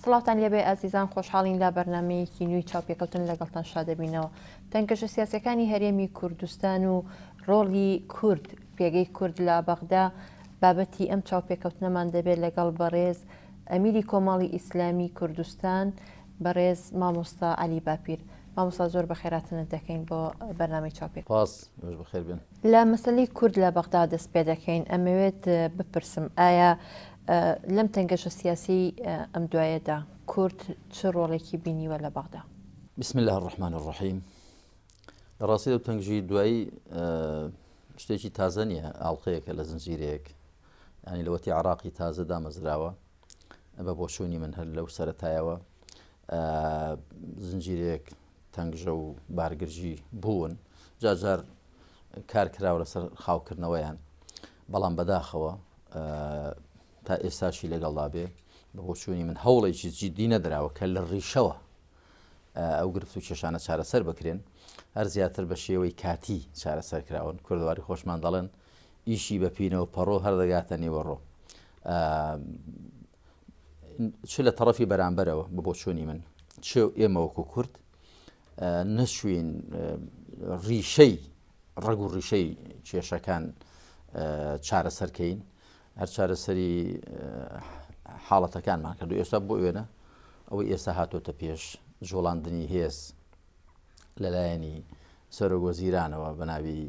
سڵاتان لێبێ ئازیزان خۆشحاڵین لا بەرنمەیەکی نوێی چاوپێکەوتن لەگەڵتان شادەبینەوە. تەنگەشە سیاسەکانی هەرێمی کوردستان و ڕۆڵی کورد پێگەی کورد لە بەغدا بابەتی ئەم چاوپێکەوتنەمان دەبێت لەگەڵ بەڕێز ئەمیری کۆمەڵی ئیسلامی کوردستان بەڕێز مامۆستا عەلی باپیر. مامۆستا زۆر بە خێراتنت دەکەین بۆ بەرنامەی چاوپێک. بەخێر بێن. لە مەسەلەی کورد لە بەغدا دەست پێ دەکەین. ئەمەوێت بپرسم ئایا لەم تەنگەشە سیاسی ئەم دوایەدا کورد چ ڕۆڵێکی بینیوە لە بەغدا؟ بسم الله الرحمن الرحیم. لە ڕاستیدا تەنگژی دوایی شتێکی تازە نییە، ئاڵقەیەکە لە زنجیرەیەک، ینی لەوەتی عراقی تازە دامەزراوە بە بۆچوونی من هەر لەو سەرەتایەوە زنجیرەیەک تەنگژە و بارگرژی بوون، جار کار کراوە لەسەر خاوکردنەوەیان، بەڵام بەداخەوە تا ئێستاشی لەگەڵا بێ بە بۆچوونی من هەوڵێکی جدی نەدراوە کە لە ڕیشەوە ئەو گرفت و کێشانە چارەسەر بکرێن، هەر زیاتر بە شێوەی کاتی چارەسەر کراون. کوردواری خۆشمان دەڵێن ئیشی بە پینەوە پەڕۆ هەر دەگاتە نیوەڕۆ. چ لە تەڕەفی بەرامبەرەوە بە بۆچوونی من چ ئێمە وەکو کورد نەچوین ڕیشەی ڕەگ و ڕیشەی کێشەکان چارەسەرکەین، هەر چارەسەری حاڵەتەکانمان کردو. ئێستا بۆ وێنە ئەوەی ئێستا هاتۆتە پێش جۆڵاندنی هێز لەلایەنی سەرۆگۆزیرانەوە بە ناوی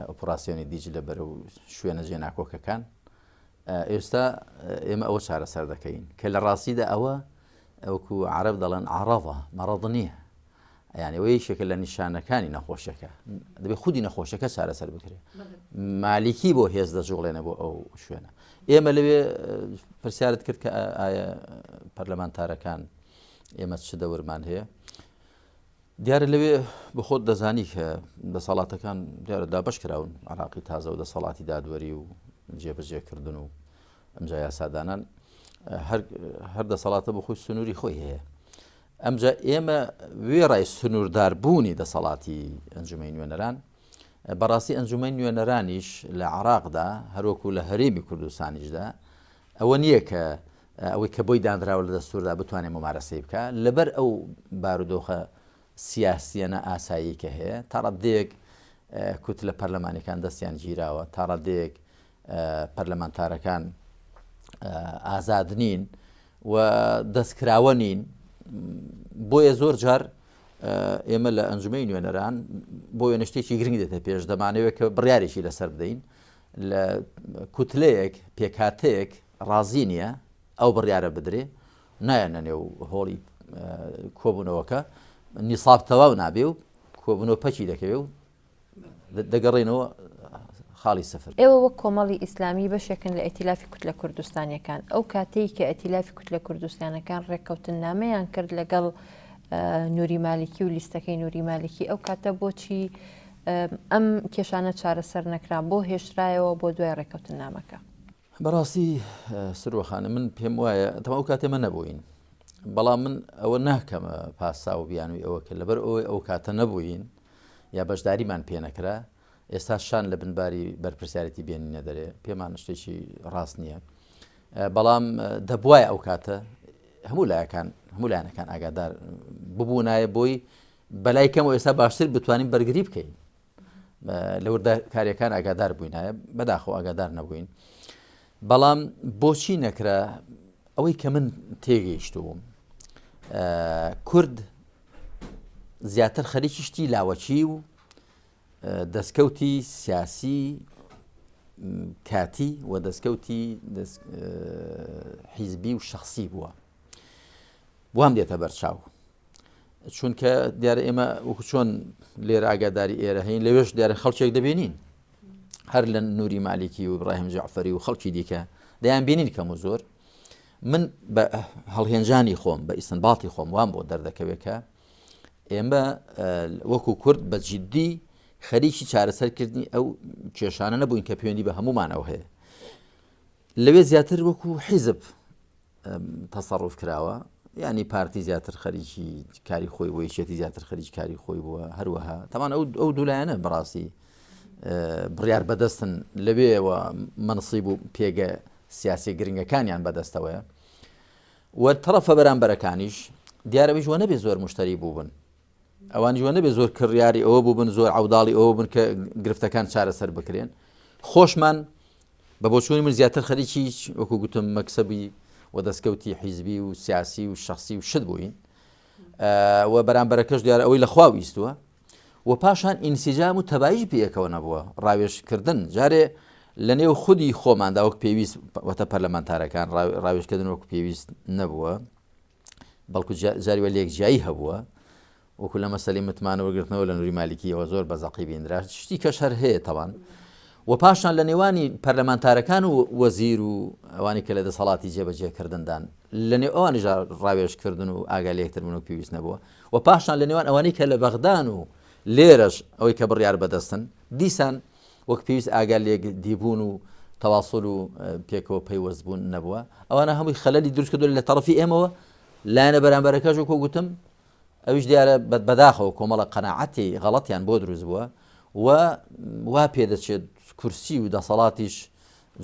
ئۆپراسیۆنی دیج لە بەرەو شوێنە جێناکۆکەکان، ئێستا ئێمە ئەوە چارەسەر دەکەین کە لە ڕاستیدا ئەوە ئەوکو عەرەب دەڵێن عەڕەضە مەڕەض نییە، یعنی ئەوەی شێکە لە نیشانەکانی نەخۆشەکە دەبێت خودی نەخۆشەکە چارەسەر بکرێت، مالیکی بۆ هێز دەجوڵێنە بۆ ئەو شوێنە. ئێمە لەوێ پرسیارت کرد کە ئایا پەرلەمانتارەکان ئێمە چ دەورمان هەیە؟ دیارە لەوێ بە خۆت دەزانی کە دەسەڵاتەکان دیارە دابەش کراون، عراقی تازە و دەسەڵاتی دادوەری و جێبەجێکردن و ئەمجا یاسادانان هەر دەسەڵاتە بە خۆی سنووری خۆی هەیە. ئەمجا ئێمە وێڕای سنوورداربوونی دەسەڵاتی ئەنجومەی نوێنەران، بەڕاستی ئەنجومەی نوێنەرانیش لە عراقدا هەروەکو لە هەرێمی کوردستانیشدا ئەوە نییە کە ئەوەی کە بۆی دانراوە لە دەستوردا بتوانێت ممارەسەی بکە، لەبەر ئەو بارودۆخە سیاسیەنە ئاسایی کە هەیە تا ڕەدەیەک کوت لە پەرلەمانەکان دەستیان گیراوە، تا ڕەدەیەک پەرلەمانتارەکان ئازاد نین و دەستکراوە نین. بۆیە زۆر جار ئێمە لە ئەنجومەی نوێنەران بۆ وێنە شتێکی گرنگ دێتە پێش، دەمانەوێت کە بڕیارێکی لەسەر بدەین لە کوتلەیەک پێکاتەیەک ڕازی نییە ئەو بڕیارە بدرێ، نایەنە نێو هۆڵی کۆبوونەوەکە نیساب تەواو نابێ و کۆبوونەوە پەچی دەکەوێ و دەگەڕێنەوە خاڵی سەفر. ئێوە وەک کۆمەڵی ئیسلامی بەشێکن لە ئەیتیلافی کوتلە کوردستانیەکان. ئەو کاتەی کە ئەیتیلافی کوتلە کوردستانەکان ڕێککەوتن نامەیان کرد لەگەڵ نووری مالیکی و لیستەکەی نووری مالیکی، ئەو کاتە بۆچی ئەم کێشانە چارەسەر نەکران، بۆ هێشترایەوە بۆ دوای ڕێککەوتن نامەکە؟ بەڕاستی سروەخانە من پێم وایە تەما ئەو کاتێمە نەبووین، بەڵام من ئەوە ناکەمە پاسا و بیانووی ئەوە کە لەبەر ئەوەی ئەو کاتە نەبووین یا بەشداریمان پێ نەکرا ئێستا شان لە بنباری بەرپرسیارەتی بێنینە دەرێ، پێمان شتێکی ڕاست نییە. بەڵام دەبوایە ئەو کاتە هەموو لایەنەکان ئاگادار ببوونایە بۆی بەلای کەم و ئێستا باشتر بتوانین بەرگری بکەین، لە وردەکاریەکان ئاگادار بووینایە، بەداخەوە ئاگادار نەبووین. بەڵام بۆچی نەکرا؟ ئەوەی کە من تێگەیشتوم کورد زیاتر خەریکی شتی لاوەچی و دەستکەوتی سیاسی کاتی و دەستکەوتی حیزبی و شخصی بووە، وام دێتە بەرچاو، چونکە دیارە ئێمە وەکو چۆن لێرە ئاگاداری ئێرە هەین لەوێش دیارە خەڵکێک دەبێنین، هەر لە نووری مالیکی و ئیبراهیم جەعفەری و خەڵکی دیکە دەیان بینین کەم و زۆر. من بە هەڵهێنجانی خۆم بە ئیستنباڵی خۆم وام بۆ دەردەکەوێت کە ئێمە وەکو کورد بە جددی خەریکی چارەسەرکردنی ئەو کێشانە نەبووین کە پەیوەندی بە هەمومانەوە هەیە. لەوێ زیاتر وەکو حیزب تەسەڕوف کراوە، ینی پارتی زیاتر خەریکی کاری خۆی بووە، یەکێتی زیاتر خەریکی کاری خۆی بووە، هەروەها تەمان ئەو دوولایەنە بەڕاستی بڕیار بەدەستن لەوێەوە مەنسیب و پێگە سیاسی گرنگەکانیان بەدەستەوەیە و تەرەفە بەرامبەرەکانیش دیارەوەی جوە نەبێ زۆر مشتری بوو بن ئەوان جوە نەبێ زۆر کڕیاری ئەوە بوو بن زۆر عەوداڵی ئەوە بن کە گرفتەکان چارەسەر بکرێن خۆشمان بە بۆچوونی من زیاتر خەریکی وەکو گوتم مەکسەبی و دەستکەوتی حیزبی و سیاسی و شخصی و شت بووین و بەرامبەرەکەش دیارە ئەوەی لەخوا ویستووە و پاشان ئینسیجام و تەبایش پێیەکەوە نەبووە ڕاوێژکردن جارێ لە نێو خودی خۆماندا وەک پێویست وەتە پەرلەمانتارەکان ڕاوێژکردن وەکو پێویست نەبووە بەڵکو جاریوە لێکجیایی هەبووە وەکو لە مەسەلەی متمانەوەگرتنەوە لە نووری مالیکیەوە زۆر بەزەقی بینرا شتی کەش هەر هەیە تەوان و پاشان لە نێوانی پەرلەمانتارەکان و وەزیر و ئەوانی کە لە دەسەڵاتی جێبەجێکردندان لە نێو ئەوانیش ڕاوێژکردن و ئاگا لە یەکتر بوون و پێویست نەبووە و پاشان لە نێوان ئەوانەی کە لە بەغدان و لێرەش ئەوەی کە بڕیار بەدەستن دیسان وەک پێویست ئاگا لێک دیبوون و تەواصل و پێکەوە پەیوەست بوون نەبووە ئەوانە هەمووی خەلەلی دروست کردووە لە تەرەفی ئێمەوە لایەنە بەرامبەرەکەش وەکو گوتم ئەویش دیارە بەداخەوە کۆمەڵە قەناعەتی غەڵەتیان بۆ دروست بووە و وا پێدەچێت کورسی و دەسەڵاتیش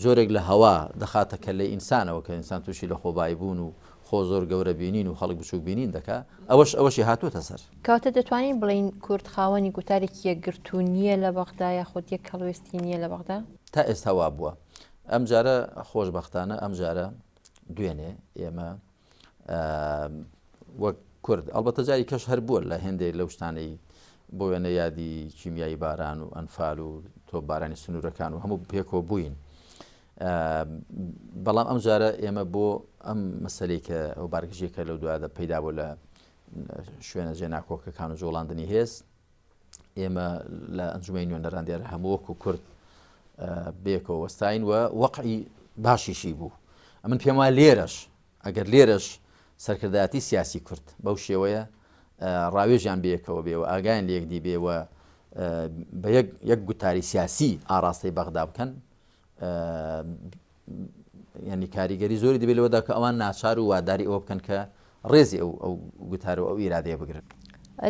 جۆرێک لە هەوا دەخاتە کە لە ئینسانەوە کە ئینسان تووشی لە خۆبایی بوون و خۆ زۆر گەورە بینین و خەڵک بچووک بینین دەکا ئەوەشی هاتووەتە سەر کەواتە دەتوانین بڵین کورد خاوەنی گوتارێکی یەکگرتو نییە لە بەغدا یاخود یەک هەڵوێستی نییە لە بەغدا تا ئێستا وا بووە ئەم جارە خۆشبەختانە ئەم جارە دوێنێ ئێمە وەک کورد ئەلبەتە جاری کەش هەر بووە لە هێندێک لەو شتانەی بۆ وێنە یادی کیمیایی باران و ئەنفال و تۆ بارانی سنوورەکان و هەموو پێکەوە بووین بەڵام ئەم جارە ئێمە بۆ ئەم مەسەلەی کە ئەو بارگژێکە لەو دوایدا پەیدا بوو لە شوێنە جێناکۆکەکان و جۆڵاندنی هێز ئێمە لە ئەنجومەی نوێنەران دیارە هەموو وەکو کورد بێکەوە وەستاین و وەقعی باشیشی بوو ئەمن پێم وایە لێرەش ئەگەر لێرەش سەرکردایەتی سیاسی کورد بەو شێوەیە ڕاوێژیان بێکەوە بێەوە ئاگایان لێکدی بێوە بە یەک گوتاری سیاسی ئاراستەی بەغدا بکەن ینی کاریگەری زۆری دەبێت لەوەدا کە ئەوان ناچار و واداری ئەوە بکەن کە ڕێزی ئەو گوتار و ئەو ئیرادەیە بگرن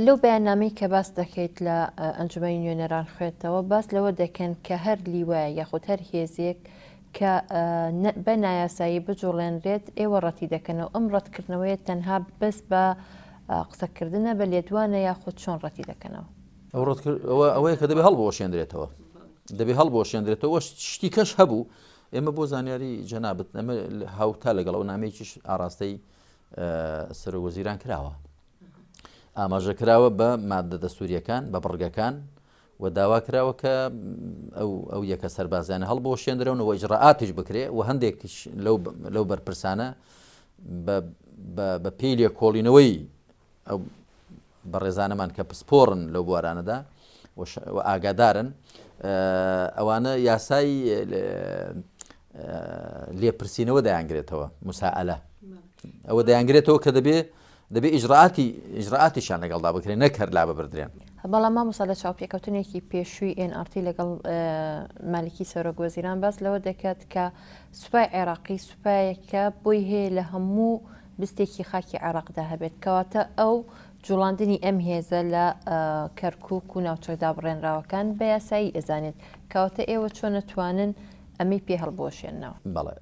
لەو بەیاننامەی کە باس دەکەیت لە ئەنجومەی نوێنەران خوێتەوە باس لەوە دەکەن کە هەر لیوایە یاخود هەر هێزێک کە بە نایاسایی بجوڵێنرێت ئێوە ڕەتی دەکەنەوە ئەم ڕەتکردنەوەی تەنها بەس بە قسەکردنە بە لێدوانە یاخود چۆن ڕەتی دەکەنەوە ئەوەیە کە دەبێ هەڵبۆشێنرێتەوە دەبێ هەڵبۆشێنرێتەوە شتی کەش هەبوو ئێمە بۆ زانیاری جەنابەت ئەمە هاوتا لەگەڵ ئەو نامەیەکیش ئاراستەی سەرۆکوەزیران کراوە ئاماژە کراوە بە مادە دەستوریەکان بە بڕگەکان و داوا کراوە کە ئەو یەکە سەربازیانە هەڵبۆشێنرەوە و ئیجڕاعاتیش بکرێ و هەندێکیش لەو بەرپرسانە بە پێی لێکۆڵینەوەی ئەو بەڕێزانەمان کە پسپۆڕن لەو بوارانەدا و ئاگادارن ئەوانە یاسای لێپرسینەوە دەیانگرێتەوە مساءلە ئەوە دەیانگرێتەوە کە دەبێ ئیجڕاعاتیشان لەگەڵدا بکرێن نەکەر لا ببردرێن بەڵام مامۆستا لە چاوپێکەوتنێکی پێشووی NRT لەگەڵ مالیکی سەرۆکوەزیران باس لەوە دەکات کە سوپای عێراقی سوپایەکە بۆی هەیە لە هەموو بستێکی خاکی عێراقدا هەبێت کەواتە ئەو جوڵاندنی ئەم هێزە لە کەرکووک و ناوچەکدا بڕێنراوەکان بە یاسایی ئەزانێت کەواتە ئێوە چۆن نەتوانن ئەمەی پێ هەڵبۆشێنەوە بەڵێ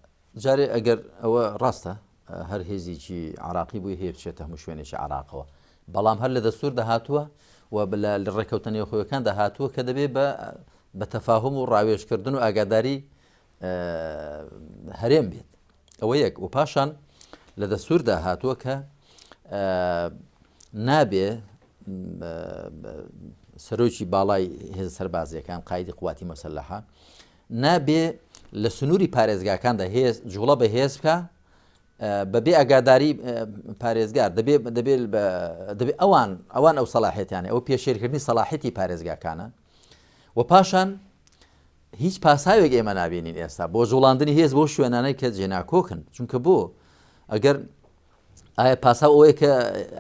جارێ ئەگەر ئەوە ڕاستە هەر هێزیی عراقی بووی هەیە بچێتە هەموو شوێنێکی عراقەوە بەڵام هەر لە دەستور داهاتووە و لە ڕێکەوتنی خۆیەکان داهاتووە کە دەبێت بە تەفاهم و ڕاوێژکردن و ئاگاداری هەرێم بێت ئەوە یەک و پاشان لە دەستور داهاتووە کە نابێ سەرۆکی باڵای هێز سەربازیەکان قایدی قواتی مەسەلەحە نابێ لە سنووری پارێزگاکاندا هێز جوڵە بە هێز بکە بەبێ ئەگاداری پارێزگار دەبێت ئەوان ئەو سەلاحێتیانە ئەو پێشێرکردنی سەلاحێتی پارێزگاکانە و پاشان هیچ پاساوێک ئێمە نابێنین ئێستا بۆ جوڵاندنی هێز بۆ شوێنانەی کە جێناکۆکن چونکە بۆ ئەگەر ئایا پاسا ئەوەیە کە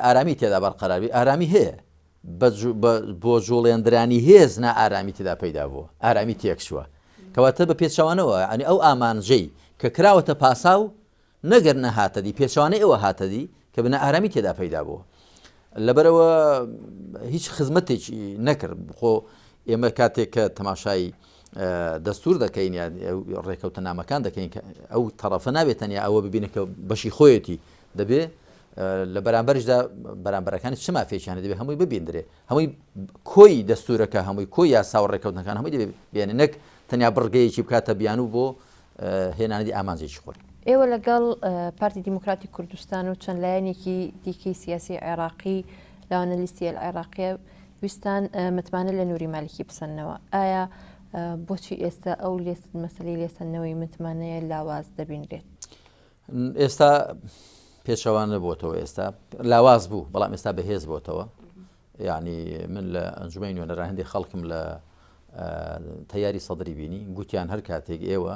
ئارامی تێدا بەرقەراری ئارامی هەیە بۆ جوڵێندرانی هێز نا ئارامی تێدا پەیدا بووە ئارامی تێکشووە کەواتە بە پێچەوانەوە ئەنی ئەو ئامانجەی کە کراوەتە پاساو نەگەر نەهاتەدی پێچوانەی ئەوە هاتەدی کە بنە ئارامی تێدا پەیدا بووە لەبەرەوە هیچ خزمەتێکی نەکرد خۆ ئێمە کاتێک کە تەماشای دەستور دەکەین یا ڕێکەوتە نامەکان دەکەین کە ئەو تەڕەفە نابێت تەنیا ئەوە ببینە کە بەشی خۆیەتی دەبێ لە بەرامبەرشدا بەرامبەرەکانی چ مافێکیانە دەبێت هەمووی ببیندرێ هەمووی کۆی دەستورەکە هەمووی کۆی یاسا و ڕێکەوتنەکان هەمووی دەبێت بێنێ نەک تەنیا بڕگەیەکی بکاتە بیان و بۆ هێنانی ئامانجێکی خۆر. ئێوە لەگەڵ پارتی دیموکراتی کوردستان و چەند لایەنێکی دیکەی سیاسی عێراقی لاوانە لیستی عێراقیە ویستان متمانە لە نووری مالکی بسەنەوە. ئایا بۆچی ئێستا ئەو مەسلەی لێسەنەوەی متمانەیە لاواز دەبینرێت؟ ئێستا پێشەوان نەبووتەوە ئێستا لاواز بوو بەڵام ئێستا بەهێز بۆتەوە یعنی من لە ئەنجومەی نوێنەران هەندێک خەڵکم لە تەیاری سەدری بینی گوتیان هەر کاتێک ئێوە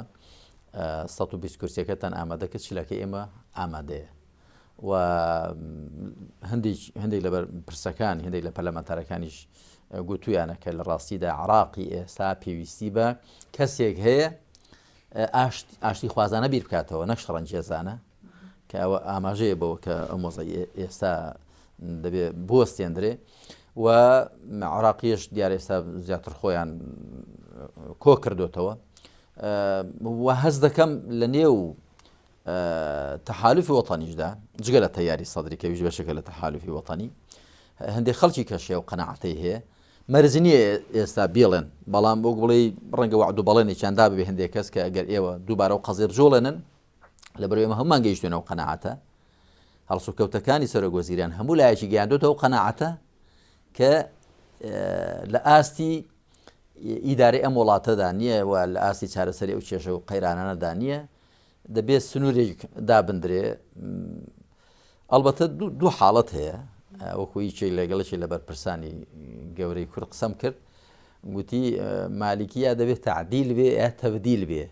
120 کورسیەکەتان ئامادەکە چلەکە ئێمە ئامادەیە و هەندێک لەبەر پرسەکان هەندێک لە پەرلەمانتارەکانیش گوتویانە کە لە ڕاستیدا عراقی ئێستا پێویستی بە کەسێک هەیە ئاشتی خوازانە بیر بکاتەوە نەک شەڕەنجێزانە کە ئەوە ئاماژەیە بەوە کە ئەم مۆزە ئێستا دەبێت بوەستێنرێ و عراقیش دیارە ئێستا زیاتر خۆیان کۆ کردوتەوە و هەز دەکەم لە نێو تەحالوفی وەتانیشدا جگە لە تەیاری سەدری کە ویژ بەشەکە لە تەحالوفی وەتانی هەندێک خەڵکی کەشێ و قەنەعەتەی هەیە مەرج نییە ئێستا بێڵێن بەڵام بۆ بڵێ ڕەنگە وعد و بەڵێنێکیاندا ببێ هەندێک کەس کە ئەگەر ئێوە دووبارە و قەزێ بجۆڵێنن لەبەر ئێمە هەمومان گەیشتوێنەوە قەنەعەتە هەڵسوکەوتەکانی سەرۆگۆزیران هەموو لایەکی گەیاندوتەوە قەنەعەتە کە لە ئاستی ئیدارەی ئەم وڵاتەدا نییە و لە ئاستی چارەسەری ئەو کێشە و قەیرانانەدا نییە دەبێت سنوورێک دابدرێ ئەلبەتە دوو حاڵەت هەیە وەکوی چێک لەگەڵەی لەبەر پرسانی گەورەی کورد قسەم کرد گوتی مالیکیە دەبێت تعدیل بێ یا تەبدیل بێ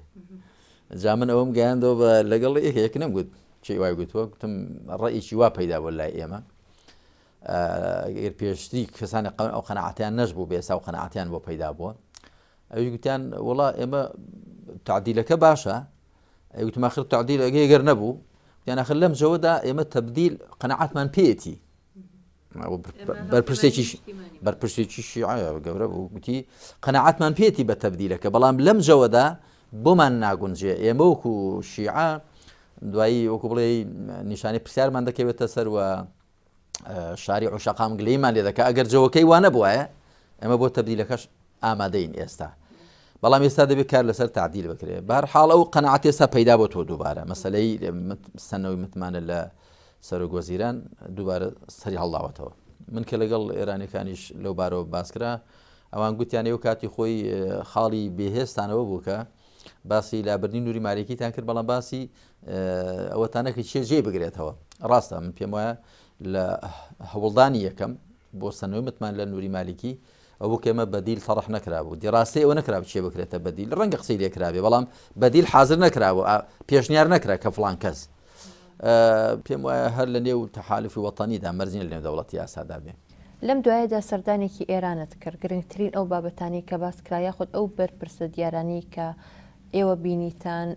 جا من ئەوەم گەیاندەوە بە لەگەڵ یەک نەمگوت چی وای گوتووە گوتم ڕێیکی وا پەیدا بۆ لای ئێمە پێشتری کەسانی ئەو قەنەعەتیان نەشبوو بێ ئێستا و قەنەعەتیان بۆ پەیدا بووە ئەوی گوتیان وڵا ئێمە تعدیلەکە باشە ئەوتم آخر تعدیل ئەگەر نەبوو یان آخر لەم جەوەدا ئێمە تەبدیل قەنەعەتمان پێیەتی بەرپرسێکی شیعە گەورە بوو گوتی قەنەعەتمان پێیەتی بە تەبدیلەکە بەڵام لەم جەوەدا بۆمان ناگونجێ ئێمە وەکو شیعە دوایی وەکو بڵێ نیشانی پرسیارمان دەکەوێتە سەر وە شاری عوشەقام گلەیمان لێ دەکە ئەگەر جەوەکەی وانە بووایە ئەمە بۆ تەبدیلەکەش ئامادەین ئێستا بەڵام ئێستا دەبێت کار لەسەر تعدیل بکرێ بەهەرحاڵ ئەو قەنەعەت ئێستا پەیدا بۆ تۆ دووبارە مەسەلەی سەنەوەی متمانە لە سەرۆگۆزیران دووبارە سەری هەڵداوەتەوە من کە لەگەڵ ئێرانیەکانیش لەو بارەوە باسکرا ئەوان گوتیان ئێوە کاتی خۆی خاڵی بێهێستانەوە بوو کە باسی لابردنی نووری مالکیتان کرد بەڵام باسی ئەوەتانەکە چێ جێ بگرێتەوە ڕاستە من پێم وایە لە هەوڵدانی یەکەم بۆ سەنەوەی متمان لە نووری مالکی ئەو کێمە بەدیل تەڕح نەکرابوو دیڕاستی ئەوە نەکراب چێ بکرێتە بەدیل ڕەنگە قسەی لێکرابێ بەڵام بەدیل حاضر نەکرابوو پێشنیار نەکرا کە فڵان کەس پێم وایە هەر لە نێو تەحالوفی وەتانیدا مەرجین لە نێو دەوڵەتی یاسادا بێ لەم دوایەدا سەردانێکی ئێرانت کرد گرنگترین ئەو بابەتانی کە باس کرا یاخود ئەو بەرپرسە دیارانی کە ئێوە بینیتان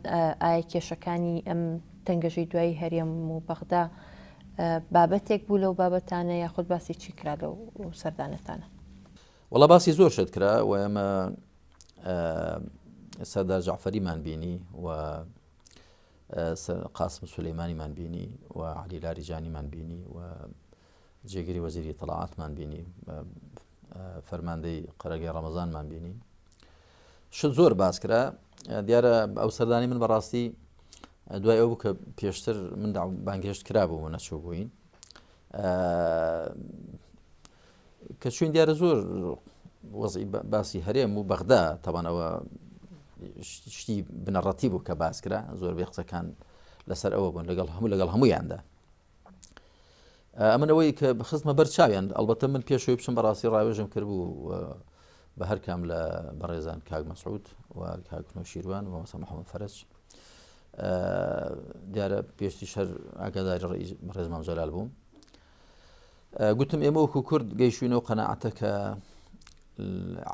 ئایا کێشەکانی ئەم تەنگەژەی دوایی هەرێم و بەغدا بابەتێک بوو لەو بابەتانە یاخود باسی چی کرا لەو سەردانەتانە؟ وەڵا باسی زۆر شت کرا و ئێمە سەردار جەعفەریمان بینی و قاسم سولەیمانیمان بینی و عەلی لاریجانیمان بینی و جێگیری وەزیری تەڵاعاتمان بینی فەرماندەی قەرەگەی ڕەمەزانمان بینی شت زۆر باس کرا دیارە ئەو سەردانی من بەڕاستی دوای ئەو بوو کە پێشتر من بانگهێشت کرابوو و نەچوو بووین کە چوین دیارە زۆر وەزعی باسی هەرێم و بەغدا تەوانەوە شتی بنەڕەتی بوو کە باس کرا زۆر بێ قسەکان لەسەر ئەوە بوون لەگەڵ هەموویاندا ئەمنەوەی کە خستمە بەر چاویان ئەلبەتە من پێشەوەی بچم بەڕاستی ڕاوێژم کرد بوو بە هەر کام لە بەڕێزان کاک مەسعود و کاک نۆشیروان و مەسە محەممەد فەرەج دیارە پێشتی شەر ئاگاداری ڕێز مام جەلال بووم گوتم ئێمە وەکو کورد گەیشتوینەوە قەنەعەتە کە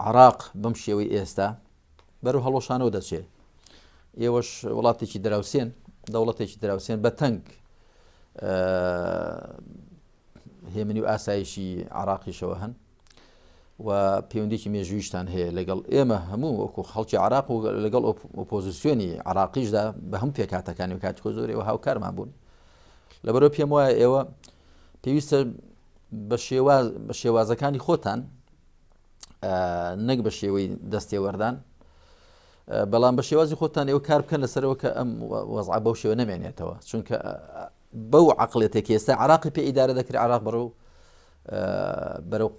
عراق بەم شێوەی ئێستا بەرەو هەڵۆشانەوە دەچێت ئێوەش وڵاتێکی دراوسێن دەوڵەتێکی دراوسێن بە تەنگ هێمنی و ئاسایشی عراقیشەوە هەن و پەیوەندێکی مێژوویشتان هەیە لەگەڵ ئێمە هەموو وەکو خەڵکی عراق و لەگەڵ ئۆپۆزیسیۆنی عراقیشدا بە هەموو پێکاتەکانی و کاتیکۆ زۆرەوە هاوکارمان بوون لەبەرەوە پێم وایە ئێوە پێویستە بە شێوازەکانی خۆتان نەک بە شێوەی دەستێوەردان بەڵام بە شێوازی خۆتان ئێوە کار بکەن لەسەرەوە کە ئەم وەزع بەو شێوە نەمێنێتەوە چونکە بەو عەقڵێتێکی ئێستا عێراقی پێ ئیدارە دەکرێت عێراق بەرەو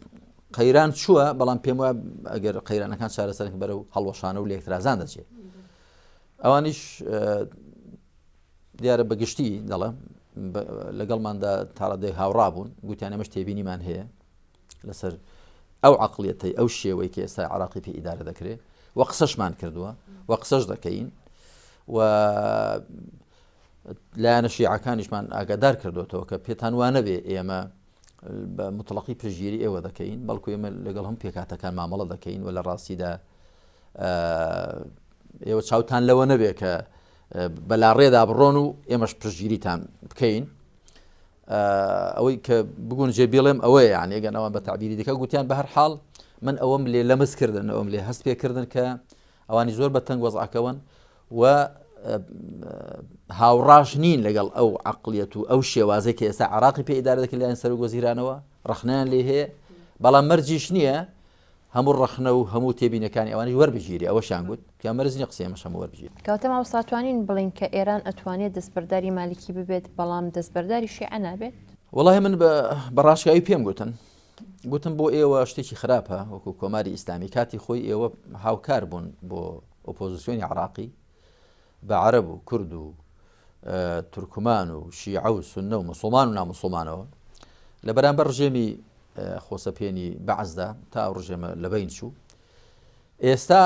قەیران چووە بەڵام پێم وایە ئەگەر قەیرانەکان چارەسەرێک بەرەو هەڵوەشانە و لێکترازان دەچێت ئەوانیش دیارە بەگشتی دەڵێم لەگەڵماندا تاڕادەی هاوڕابوون گوتیان ئەمەش تێبینیمان هەیە لەسەر ئەو عەقڵیەتەی ئەو شێوەی کە ئێستا عێراقی پێ ئیدارە دەکرێت وە قسەشمان کردووە وە قسەش دەکەین و لایەنە شیعەکانیشمان ئاگادار کردوێتەوە کە پێتان وانە بێ ئێمە بە مطلقی پشگیری ئێوە دەکەین بەڵکو ئێمە لەگەڵ هەم پێکاتەکان مامەڵە دەکەین و لە ڕاستیدا ئێوە چاوتان لەوە نەبێ کە بەلاڕێدا بڕۆن و ئێمەش پشگیریتان بکەین ئەوەی کە بگون جێ بڵێم ئەوەیە یعنی ئەگەن ئەوان بە تعبیری دیکە گوتیان بە هەر حاڵ من ئەوەم لێ لەمسکردن ئەوم لێ هەست پێکردن کە ئەوانی زۆر بە تەنگ وەزعەکەون و هاوڕاش نین لەگەڵ ئەو عەقڵیەت و ئەو شێوازەی کە ئێستا عێراقی پێ ئیدارە دەکرێت لایەن سەرۆکوەزیرانەوە ڕەخنەیان لێ هەیە بەڵام مەرجیش نییە هەموو ڕەخنە و هەموو تێبینەکانی ئەوانی وەربژیری ئەوەشیان گوت کە مەرج نییە قسەی ئەمەش هەموو وەربژیری کەواتە ماوەستاتوانین بڵین کە ئێران ئەتوانێت دەستبەرداری مالیکی ببێت بەڵام دەستبەرداری شیعە نابێت وەڵاهی من بە ڕاشکاوی پێم گوتم بۆ ئێوە شتێکی خراپە وەکو کۆماری ئیسلامی کاتی خۆی ئێوە هاوکار بوون بۆ ئۆپۆزیسیۆنی عێراقی بە عەرەب و کورد و تورکمان و شیعە و سوننە و موسڵمان و ناموسڵمانەوە لە بەرامبەر ڕژێمی خۆسەپێنی بەعزدا تا ئەو ڕژێمە لەبەین چوو ئێستا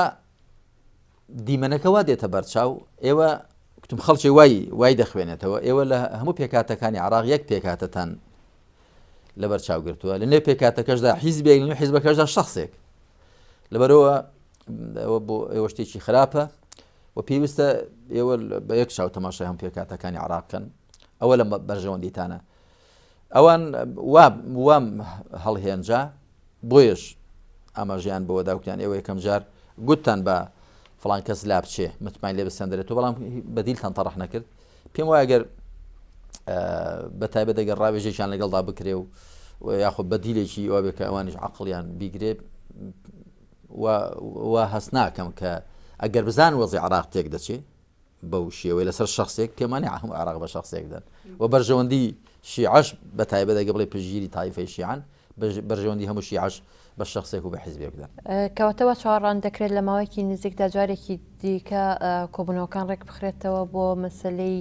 دیمەنەکە وا دێتە بەرچاو ئێوە کتم خەڵکی وای دەخوێنێتەوە ئێوە لە هەموو پێکاتەکانی عێراق یەک پێکاتەتان لە بەرچاو گرتووە لە نێو پێکاتەکەشدا حیزبێک لە حیزبەکەشدا شخصێک لەبەرەوە ئەوە بۆ ئێوە شتێکی خراپە و پێویستە ئێوە بە یەک چاو تەماشای هەم پێکاتەکانی عێراقکەن ئەوە لە بەرژەوەندیتانە ئەوان وام هەڵهێنجا بۆیش ئاماژیان بۆ داوتیان ئێوە یەکەم جار گوتتان بە فڵان کەس لا بچێ متمای لێ بسەندرێتەوە بەڵام بەدیلتان تەڕەح نەکرد پێم وایە ئەگەر بە تایبەت ئەگەر ڕاوێژێکیان لەگەڵدا بکرێ و یاخود بەدیلێکی ئەوە بێ کە ئەوانیش عەقڵیان بیگرێ و هەست ناکەم کە ئەگەر بزان وەزی عێراق تێک دەچێت بەو شێوەی لەسەر شخصێک پێمانی هەموو عێراق بە شخصێک دەن و بەرژەوەندی شیعەش بە تایبەت ئەگە بڵێ پشگیری تایفەی شیعەن بەرژەوەندی هەموو شیعەش بە شخصێک و بە حیزبێک بدەن کەواتەوە چاوەڕوان دەکرێت لە ماوەیەکی نزیکدا جارێکی دیکە کۆبوونەوەکان ڕێک بخرێتەوە بۆ مەسەلەی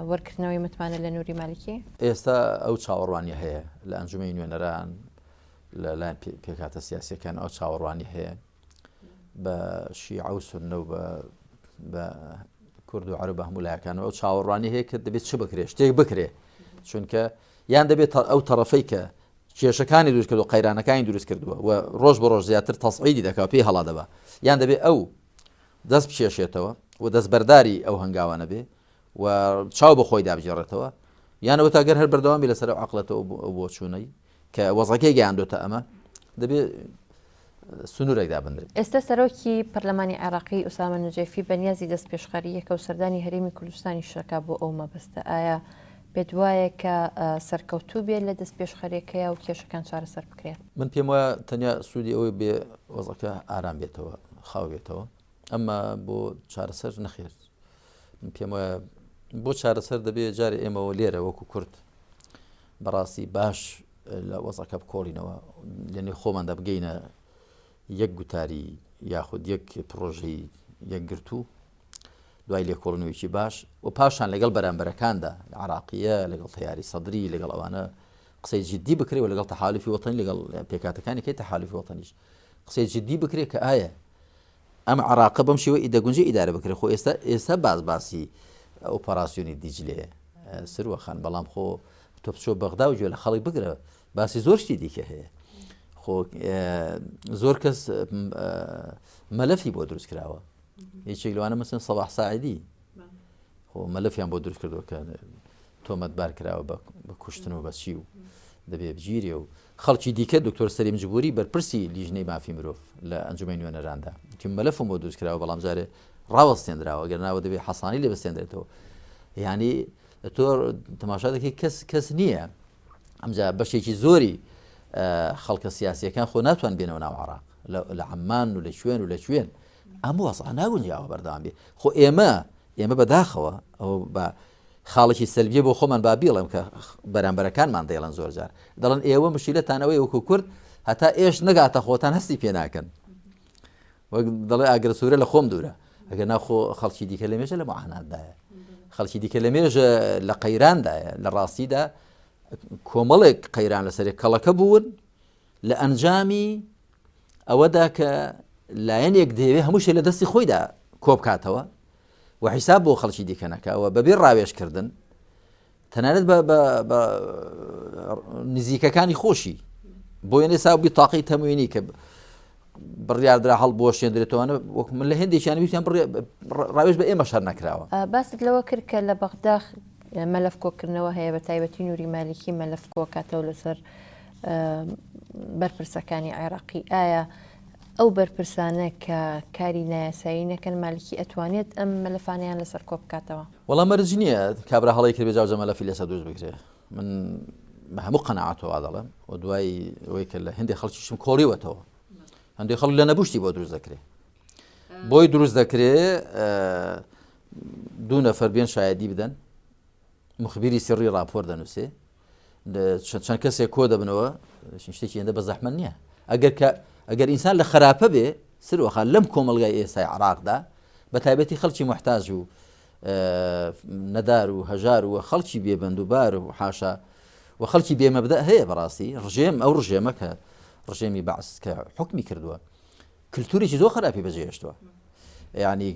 وەرکردنەوەی متمانە لە نووری مالیکی ئێستا ئەو چاوەڕوانی هەیە لە ئەنجومەی نوێنەران لەلایەن پێکاتە سیاسیەکان ئەو چاوەڕوانی هەیە بە شیعە و سوننە و بە کورد و عەرەب هەموو لایەکانەوە ئەو چاوەڕوانی هەیە کە دەبێت چ بکرێ شتێک بکرێ چونکە یان دەبێت ئەو تەڕەفەی کە کێشەکانی دروست کردو قەیرانەکانی دروست کردووە و ڕۆژ بە ڕۆژ زیاتر تەسعیدی دەکات پێی هەڵا دەبا یان دەبێت ئەو دەست بچێشێتەوە و دەستبەرداری ئەو هەنگاوانە بێ و چاو بە خۆی دابژێڕێتەوە یانەوە تاگەر هەر بەردەوامی لەسەر عەقڵەتەوە بۆ چوونەی کە وەزەکەی گەیاندۆتە ئەمە دەبێت سنوورێکدا بندرێت. ئێستا سەرۆکی پەرلەمانی عێراقی ئوسامە نەجەفی بەنیازی دەست پێشخەریەکە و سەردانی هەرێمی کوردستانی شەکا بۆ ئەو مەبەستە ئایا پێت وایە کە سەرکەوتوو بێت لە دەست پێشخەریەکەیە و کێشەکان چارەسەر بکرێت؟ من پێم وایە تەنیا سوودی ئەوەی بێ وەزەکە ئارام بێتەوە خاو بێتەوە ئەمما بۆ چارەسەر نەخێت من پێم وایە بۆ چارەسەر دەبێت جارێ ئێمەوە لێرە وەکو کورد بەڕاستی باش لە وەزەکە بکۆڵینەوە لێنێ خۆماندا بگەینە یەک گوتاری یاخود یەک پرۆژەی یەکگرتو دوای لێکۆڵنەوەیکی باش و پاشان لەگەڵ بەرامبەرەکاندا عێراقیە لەگەڵ تەیاری سەدری لەگەڵ ئەوانە قسەی جددی بکرێ و لەگەڵ تەحالوفی وەتەنی لەگەڵ پێکاتەکانی کەی تەحالوفی وەتەنیش قسەی جددی بکرێ کە ئایا ئەم عێراقە بەم شێوە ئیدەگونجی ئیدارە بکرێت خۆ ئێستا باسی ئۆپەراسیۆنی دیجلێ سروەخان بەڵام خۆ تۆ بچۆ بەغدا و گوێ لە خەڵک بگرە باسی زۆر شتی دیکە هەیە خۆ زۆر کەس مەلەفی بۆ دروست کراوە هیچێک لەوانە مەسن سەباح ساعیدی خۆ مەلەفیان بۆ دروست کردووە کە تۆمەتبار کراوە بە کوشتن و بەچی و دەبێ بگیرێ و خەڵکی دیکە دکتۆر سەلیم جبوری بەرپرسی لیژنەی مافی مرۆڤ لە ئەنجومەی نوێنەراندا کە مەلەفم بۆ دروست کراوە بەڵام جارێ ڕاوەستێنراوە گەر ناوە دەبێت حەسانی لێ بەستێنرێتەوە یعنی تۆ تەماشا دەکەی کەس نییە ئەمجا بەشێکی زۆری خەڵکە سیاسیەکان خۆ ناتوان بێنەوە ناو عێراق لە عەمان و لە شوێن و لە شوێن ئەموو وەزع ناگونجاوە بەردەوام بێ خۆ ئێمە بەداخەوە ئەو بە خاڵێکی سەلبیە بۆ خۆمان با بیڵێم کە بەرامبەرەکانمان دەیڵن زۆر جار دەڵێن ئێوە مشکلەتانەوەی وەکو کورد هەتا ئێش نەگاتە خۆتان هەستی پێ ناکەن وەک دەڵێ ئاگرە سوورە لە خۆم دوورە ئەگەر ناخۆ خەڵکی دیکە لە مێژە لە معاناتدایە خەڵکی دیکە لە مێژە لە قەیراندایە لە ڕاستیدا کۆمەڵێک قەیران لەسەرێک کەڵەکە بوون لە ئەنجامی ئەوەدا کە لایەنێک دەیەوێ هەموو شێ لە دەستی خۆیدا کۆبکاتەوە و حیساب بۆ خەڵکی دیکە نەکەوە بەبێ ڕاوێژکردن تەنانەت بە نزیکەکانی خۆشی بۆ یێنێ ساوبی تاقی تەموینی کە بڕیاردرا هەڵ بۆ شێندرێتەوەە وەکو من لە هێندێکیان ویستیان ڕاوێژ بە ئێمە شەر نەکراوە باست لەوە کرد کە لە بەغداخ مەلەف کۆکردنەوە هەیە بە تایبەتی نووری مالیکی مەلەف کۆکاتەوە لەسەر بەرپرسەکانی عێراقی ئایا ئەو بەرپرسانە کە کاری نایاسایی نەکەن مالکی ئەتوانێت ئەم مەلەفانیان لەسەر کۆ بکاتەوە وەڵام مەرج نییە کابرا هەڵی کرد بێجاوزە مەلەفی لەسەر دۆست بکرێ من بە هەموو قەناعەتەوە دەڵێم و دوای ئەوەی کە لە هەندێک خەڵکیشم کۆڵیوەتەوە هەندێک خەڵک لە نەبوشتی بۆ دروست دەکرێت بۆی دروست دەکرێت دوو نەفەر بێن شایەدی بدەن مخبیری سری راپۆر دەنووسێ چەند کەسێک کۆ دەبنەوە شتێکی هێندە بە زەحمەت نییە ئەگەر ئینسان لە خراپە بێ سروەخان لەم کۆمەلگای ئێستای عێراقدا بە تایبەتی خەڵکی محتاج و نەدار و هەژار و خەڵکی بێبەندوبار و حاشا و خەڵکی بێمەبدە هەیە بەڕاستی ڕژێم ئەو ڕژێمە کە ڕژێمی بەعس کە حکمی کردووە کللتوریی زۆر خراپی بەجێهێشتووە یعنی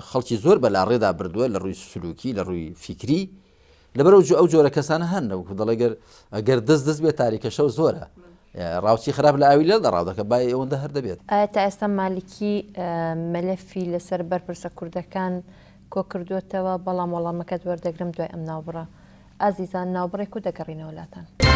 خەڵکی زۆر بەلا ڕێدا بردووە لە ڕووی سلوکی لە ڕووی فیکری لەبەر ئەو جۆرە کەسانە هەن دەڵێ ئەگەر دەست بێت تاریکەشە و زۆرە ڕاوچی خراپ لە ئاوی لێ دەڕاو دەکە با ئەوەندە هەر دەبێت ئایا تا ئێستا مالکی مەلەفی لەسەر بەرپرسە کوردەکان کۆ کردوێتەوە بەڵام وەڵامەکەت وەردەگرم دوای ئەم ناوبڕە ئازیزان ناوبڕێک و دەگەڕینەوە لاتان